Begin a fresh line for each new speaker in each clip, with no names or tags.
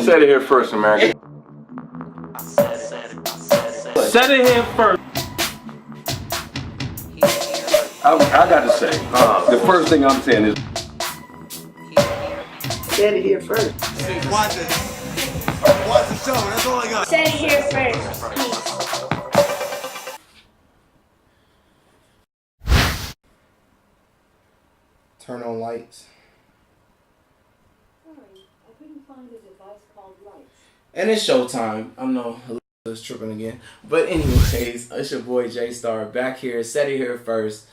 Said it here first, America.
Said it here first.
I got to say, the first thing I'm saying is,
Said it here first.
Watch it. Watch the show. That's all I got.
Said it here first. Peace.
Turn on lights.
Sorry, I couldn't find a device called lights.
And it's showtime. I know Alicia's tripping again. But anyways, it's your boy J Star back here. Said it here first.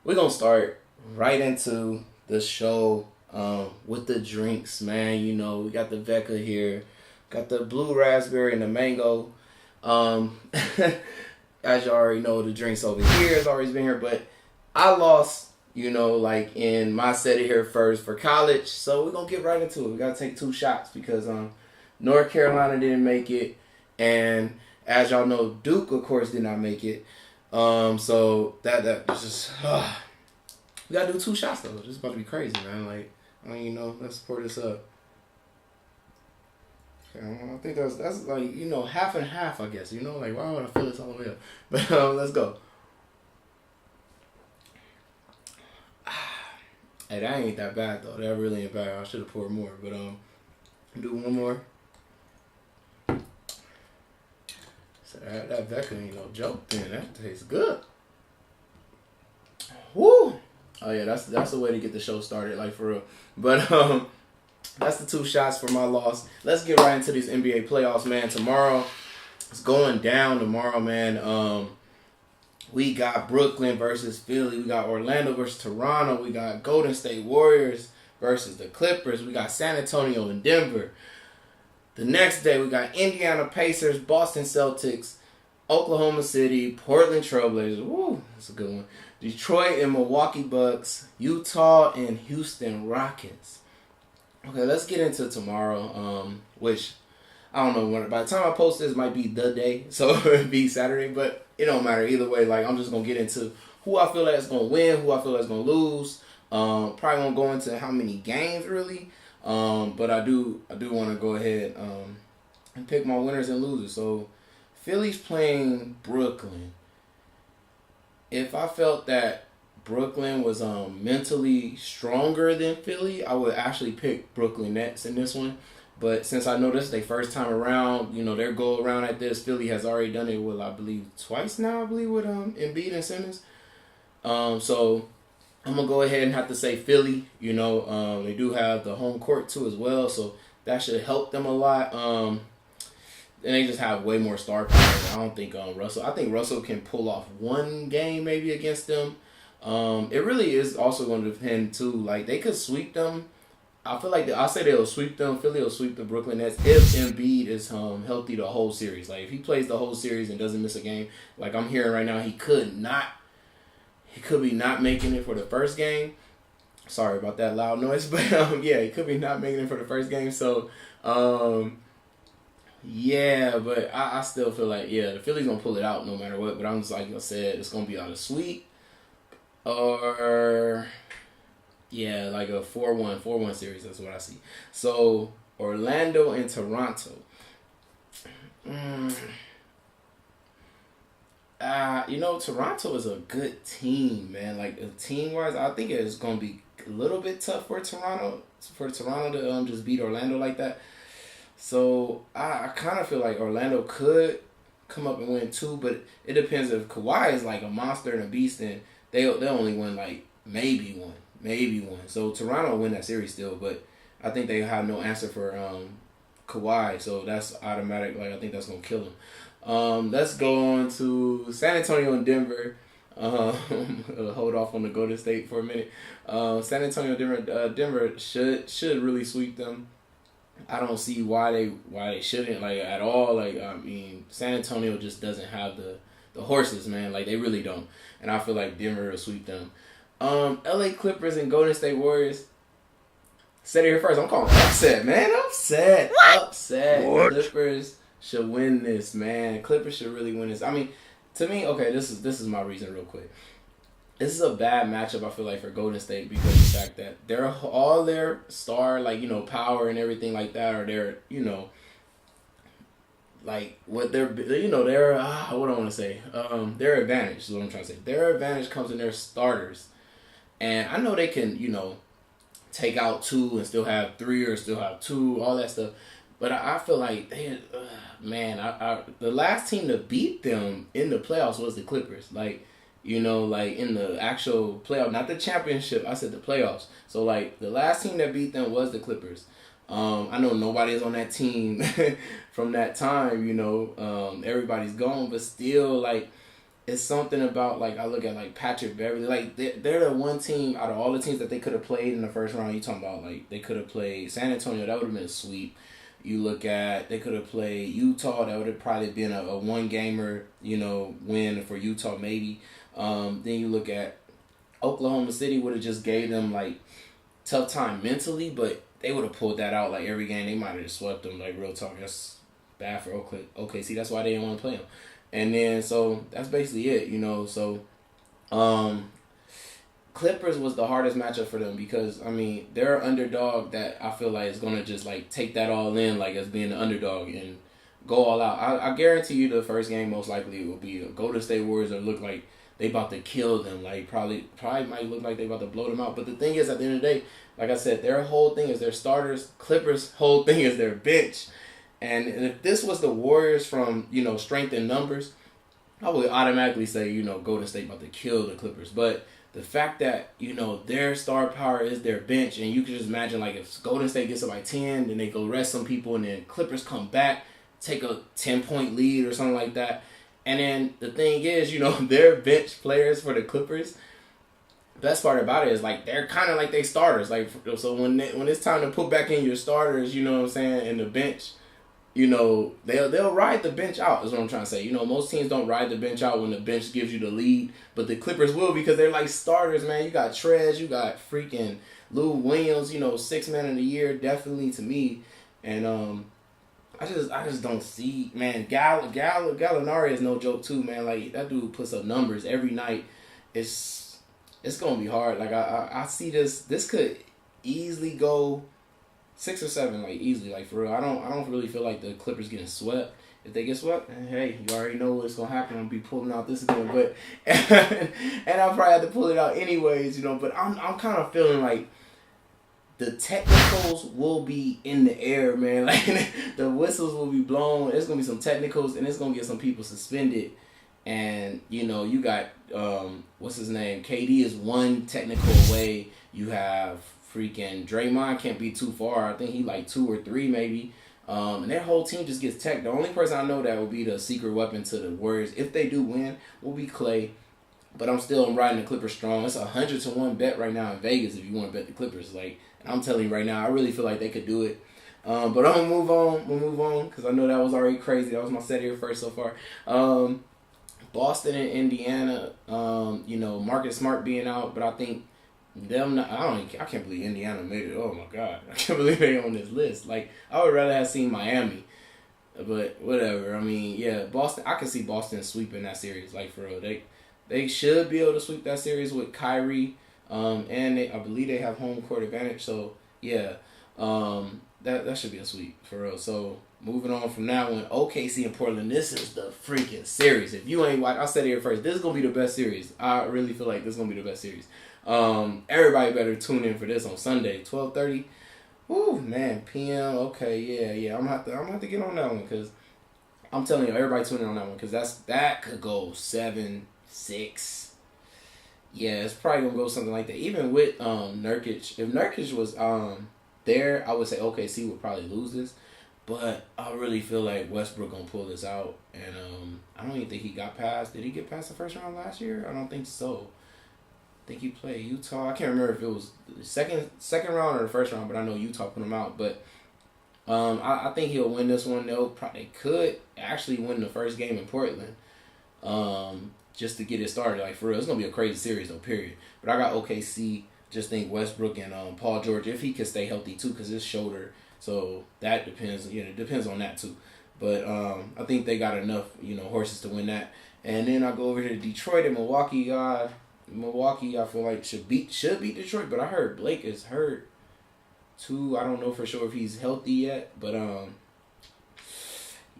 We're going to start right into the show with the drinks, man. You know, we got the Vecca here. Got the blue raspberry and the mango. As you already know, the drinks over here has always been here. But I lost, you know, like in my Said It Here First for college. So we're going to get right into it. We got to take 2 shots because North Carolina didn't make it. And as y'all know, Duke, of course, did not make it. So that was just, we got to do 2 shots, though. This is about to be crazy, man. Like, I mean, you know, let's pour this up. Okay, I think that's like, you know, half and half, I guess. You know, like, why would I fill this all the way up? But let's go. Hey, that ain't that bad, though. That really ain't bad. I should have poured more. But do one more. So that Vecca ain't no joke, then. That tastes good. Woo! Oh, yeah, that's the way to get the show started, like, for real. But that's the 2 shots for my loss. Let's get right into these NBA playoffs, man. Tomorrow, it's going down tomorrow, man. We got Brooklyn versus Philly. We got Orlando versus Toronto. We got Golden State Warriors versus the Clippers. We got San Antonio and Denver. The next day, we got Indiana Pacers, Boston Celtics, Oklahoma City, Portland Trailblazers. Woo, that's a good one. Detroit and Milwaukee Bucks, Utah and Houston Rockets. Okay, let's get into tomorrow, which I don't know when. By the time I post this, might be the day, so it'll be Saturday. But it don't matter either way. Like, I'm just gonna get into who I feel like is gonna win, who I feel like is gonna lose. Probably won't go into how many games really. But I do want to go ahead and pick my winners and losers. So Philly's playing Brooklyn. If I felt that Brooklyn was mentally stronger than Philly, I would actually pick Brooklyn Nets in this one. But since I know this is their first time around, you know, their go around at this, Philly has already done it with, I believe, twice now, I believe, with Embiid and Simmons. So I'm going to go ahead and have to say Philly. You know, they do have the home court, too, as well. So that should help them a lot. And they just have way more star power. I don't think Russell. I think Russell can pull off one game maybe against them. It really is also going to depend, too. Like, they could sweep them. I feel like I'll say they'll sweep them. Philly will sweep the Brooklyn Nets if Embiid is healthy the whole series. Like, if he plays the whole series and doesn't miss a game, like I'm hearing right now, he could be not making it for the first game. Sorry about that loud noise, but yeah, he could be not making it for the first game. So, yeah, but I still feel like, yeah, the Philly's going to pull it out no matter what. But I'm just, like I said, it's going to be on a sweep or, yeah, like a 4-1 series. That's what I see. So, Orlando and Toronto. You know, Toronto is a good team, man. Like, team-wise, I think it's going to be a little bit tough for Toronto to just beat Orlando like that. So, I kind of feel like Orlando could come up and win 2, but it depends if Kawhi is like a monster and a beast, then they'll only win like maybe one. So, Toronto will win that series still, but I think they have no answer for Kawhi, so that's automatic. Like, I think that's going to kill him. Let's go on to San Antonio and Denver. Hold off on the Golden State for a minute. San Antonio, Denver should really sweep them. I don't see why they shouldn't, like, at all. Like, I mean, San Antonio just doesn't have the horses, man. Like, they really don't. And I feel like Denver will sweep them. LA Clippers and Golden State Warriors. Said it here first. I'm calling upset, man. Upset. What? Clippers should win this, man. Clippers should really win this. I mean, to me, okay, this is my reason real quick. this is a bad matchup, I feel like, for Golden State because of the fact that they're all their star, like, you know, power and everything like that, or their, you know, like, what they're, you know, their, what do I want to say? Their advantage is what I'm trying to say. Their advantage comes in their starters. And I know they can, you know, take out 2 and still have 3 or still have 2, all that stuff. But I feel like, the last team to beat them in the playoffs was the Clippers. Like, you know, like in the actual playoff, not the championship, I said the playoffs. So, like, the last team that beat them was the Clippers. I know nobody's on that team from that time, you know. Everybody's gone, but still, like, it's something about, like, I look at, like, Patrick Beverly. Like, they're the one team out of all the teams that they could have played in the first round. You talking about, like, they could have played San Antonio. That would have been a sweep. You look at, they could have played Utah. That would have probably been a one-gamer, you know, win for Utah maybe. Then you look at Oklahoma City would have just gave them, like, tough time mentally, but they would have pulled that out, like, every game. They might have just swept them, like, real talk. That's bad for OKC. That's why they didn't want to play them. And then, so, that's basically it, you know. So, Clippers was the hardest matchup for them because, I mean, they're an underdog that I feel like is going to just, like, take that all in, like, as being an underdog and go all out. I guarantee you the first game most likely will be a Golden State Warriors that look like they about to kill them. Like, probably might look like they about to blow them out. But the thing is, at the end of the day, like I said, their whole thing is their starters. Clippers' whole thing is their bench. And if this was the Warriors from, you know, strength in numbers, I would automatically say, you know, Golden State about to kill the Clippers. But the fact that, you know, their star power is their bench, and you can just imagine, like, if Golden State gets up by 10, then they go rest some people, and then Clippers come back, take a 10-point lead or something like that. And then the thing is, you know, their bench players for the Clippers, best part about it is, like, they're kind of like they starters. Like, so when it's time to put back in your starters, you know what I'm saying, in the bench, you know, they'll ride the bench out is what I'm trying to say. You know, most teams don't ride the bench out when the bench gives you the lead, but the Clippers will because they're like starters, man. You got Trez, you got freaking Lou Williams, you know, 6th man of the year, definitely to me. And I just don't see, man. Gallinari is no joke too, man. Like, that dude puts up numbers every night. It's gonna be hard. Like, I see this could easily go 6 or 7, like, easily, like, for real. I don't really feel like the Clippers getting swept. If they get swept, hey, you already know what's gonna happen. I'm gonna be pulling out this again, but and I'll probably have to pull it out anyways, you know. But I'm kind of feeling like the technicals will be in the air, man. Like, the whistles will be blown. There's gonna be some technicals, and it's gonna get some people suspended. And, you know, you got what's his name? KD is one technical away. You have freaking Draymond can't be too far. I think he like 2 or 3 maybe. And their whole team just gets tech. The only person I know that will be the secret weapon to the Warriors, if they do win, will be Klay. But I'm riding the Clippers strong. It's 100-1 bet right now in Vegas if you want to bet the Clippers. Like, and I'm telling you right now, I really feel like they could do it. But I'm gonna move on. We'll move on because I know that was already crazy. That was my set here first so far. Boston and Indiana. You know, Marcus Smart being out, but I think them. I can't believe Indiana made it. Oh my God, I can't believe they on this list. Like, I would rather have seen Miami, but whatever. I mean, yeah, Boston. I can see Boston sweeping that series. Like, for real, they should be able to sweep that series with Kyrie. And I believe they have home court advantage. So yeah, that should be a sweep for real. So moving on from that one, OKC and Portland. This is the freaking series. If you ain't watch, I said it here first. This is gonna be the best series. I really feel like this is gonna be the best series. Everybody better tune in for this on Sunday, 12:30. Woo, man, PM. Okay, yeah. I'm gonna have to get on that one because I'm telling you, everybody tune in on that one because that could go 7-6. Yeah, it's probably gonna go something like that. Even with Nurkic, if Nurkic was there, I would say OKC would probably lose this. But I really feel like Westbrook gonna pull this out, and I don't even think he got past. Did he get past the first round last year? I don't think so. I think he played Utah. I can't remember if it was the second round or the first round, but I know Utah put him out. But I think he'll win this one. They could actually win the first game in Portland. Just to get it started, like, for real, it's gonna be a crazy series though. Period. But I got OKC. Just think Westbrook and Paul George, if he can stay healthy too, because his shoulder. So that depends. You know, it depends on that too. But I think they got enough, you know, horses to win that. And then I go over to Detroit and Milwaukee. God, Milwaukee, I feel like should beat Detroit, but I heard Blake is hurt too. I don't know for sure if he's healthy yet, but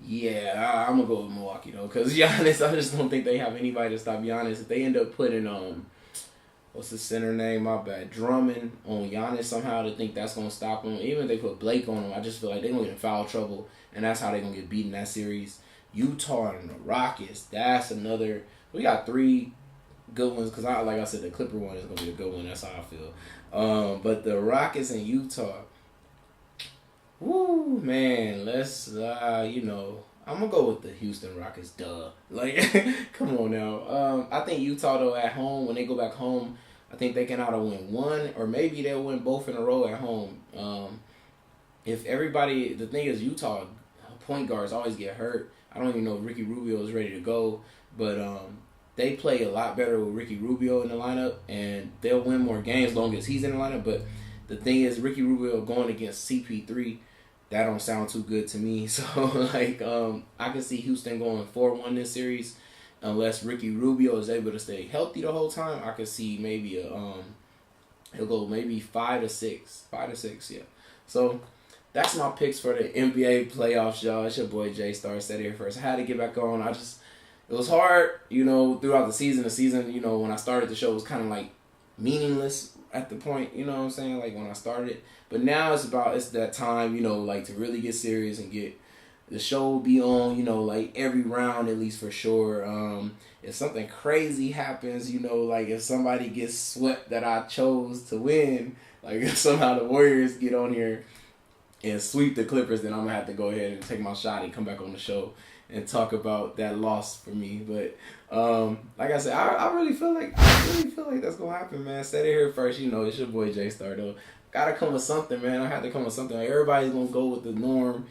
yeah, I'm gonna go with Milwaukee though, cause Giannis, I just don't think they have anybody to stop Giannis. If they end up putting what's the center name? My bad, Drummond on Giannis somehow, to think that's gonna stop him. Even if they put Blake on him, I just feel like they're gonna get in foul trouble, and that's how they're gonna get beaten that series. Utah and the Rockets, that's another. We got 3 good ones, because like I said, the Clipper one is gonna be a good one. That's how I feel. But the Rockets and Utah, woo, man. Let's I'm gonna go with the Houston Rockets. Duh, like come on now. I think Utah though at home, when they go back home, I think they can either win one or maybe they'll win both in a row at home. If everybody, the thing is, Utah point guards always get hurt. I don't even know if Ricky Rubio is ready to go, but they play a lot better with Ricky Rubio in the lineup, and they'll win more games as long as he's in the lineup. But the thing is, Ricky Rubio going against CP3, that don't sound too good to me. So, like, I can see Houston going 4-1 this series, unless Ricky Rubio is able to stay healthy the whole time. I could see maybe he'll go maybe 5-6, yeah. So that's my picks for the NBA playoffs, y'all. It's your boy J Star. Said here first. I had to get back on. It was hard, throughout the season. The season, when I started the show, was kind of like meaningless at the point, you know what I'm saying? Like when I started. But now it's that time, like to really get serious and get the show be on, like every round at least for sure. If something crazy happens, like if somebody gets swept that I chose to win, like if somehow the Warriors get on here and sweep the Clippers, then I'm going to have to go ahead and take my shot and come back on the show and talk about that loss for me. But like I said, I really feel like that's going to happen, man. Said it here first, it's your boy J Star though. Gotta come with something, man. I had to come with something. Like, everybody's going to go with the norm,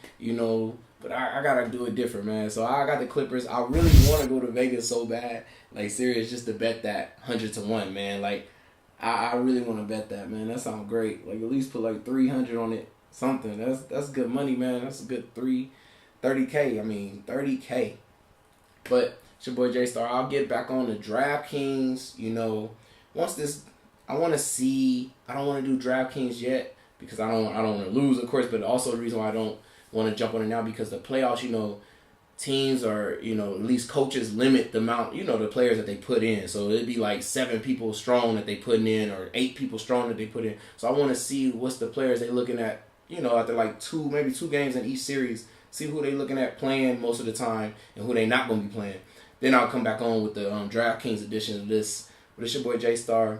but I got to do it different, man. So I got the Clippers. I really want to go to Vegas so bad, like serious, just to bet that 100-1, man. Like I really want to bet that, man. That sounds great. Like at least put like 300 on it. Something. That's good money, man. That's a good 30K. I mean, 30K. But it's your boy J Star. I'll get back on the DraftKings. Once this, I want to see. I don't want to do DraftKings yet because I don't want to lose, of course. But also the reason why I don't want to jump on it now, because the playoffs, teams are, at least coaches limit the amount, the players that they put in. So it'd be like 7 people strong that they putting in, or 8 people strong that they put in. So I want to see what's the players they looking at. After like 2 games in each series, see who they looking at playing most of the time and who they not going to be playing. Then I'll come back on with the DraftKings edition of this. But it's your boy J Star.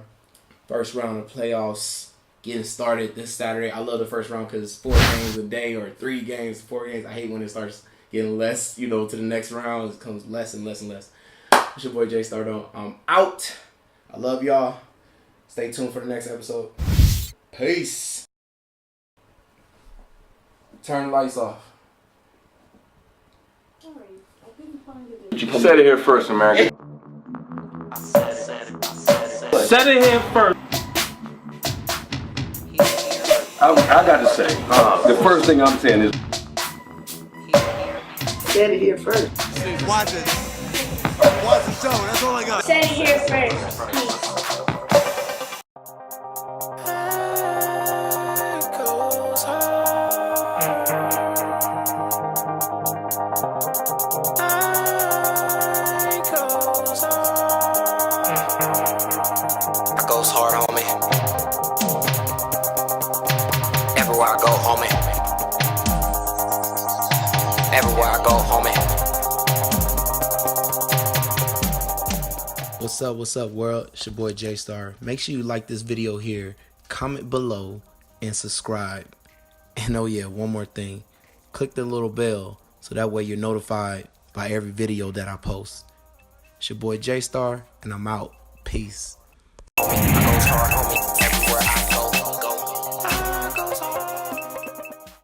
First round of playoffs getting started this Saturday. I love the first round because it's 4 games a day, or 3 games, 4 games. I hate when it starts getting less, to the next round. It comes less and less and less. It's your boy J Star though. I'm out. I love y'all. Stay tuned for the next episode. Peace. Turn the lights off.
Sorry, I couldn't find it.
You said it here first, America.
Said it here first.
I got to say, the first thing I'm saying is,
Said it here first.
Watch it. Watch the show. That's all I got.
Said it here first. Peace.
Goes hard, homie. Everywhere I go, homie. Everywhere I go, homie.
What's up, world? It's your boy J Star. Make sure you like this video here, comment below, and subscribe. And oh yeah, one more thing. Click the little bell so that way you're notified by every video that I post. It's your boy J Star, and I'm out. Peace.
I goes hard, homie. Everywhere I go.